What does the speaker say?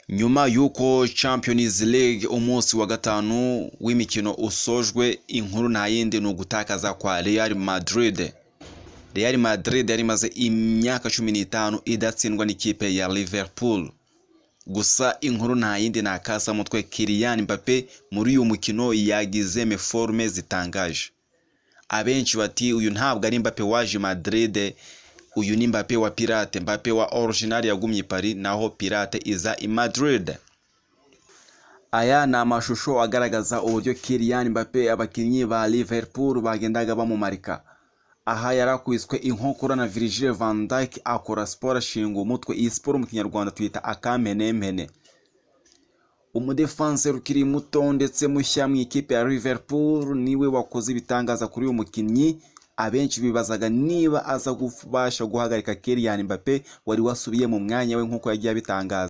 Nyuma y'uko Champions League umunsi wa gatanu w'imikino usojwe, inkuru nta yindi ni ugutakaza kwa Real Madrid. Real Madrid yari imaze imyaka 15 idatsindwa n'ikipe ya Liverpool. Gusa inkuru nta yindi ni akasamutwe Kylian Mbappe muri uyu mukino yagize meforme zitangaje. Abenshi bati uyu ntabwo ari Mbappe waje Madrid, uyu ni Mbappe wa Pirate. Mbappe wa original yagumye Paris, naho Pirate iza i Madrid. Aya ni amashusho agaragaza uburyo Kylian Mbappe abakinnyi ba Liverpool bagendaga bamumarika. Aha yarakwiswe inkokora na Virgil van Dijk akora sport ashinga umutwe. Iyi sport mu Kinyarwanda twita akamenemene. Umudefense ukiri muto ndetse mushya mu ikipe ya Liverpool niwe wakoze ibitangaza kuri uyu mukinnyi. Abenshi bibazaga niba aza kubasha guhagarika Kylian Mbappe wari wasubiye mu mwanya we nkuko yagiye abitangaza.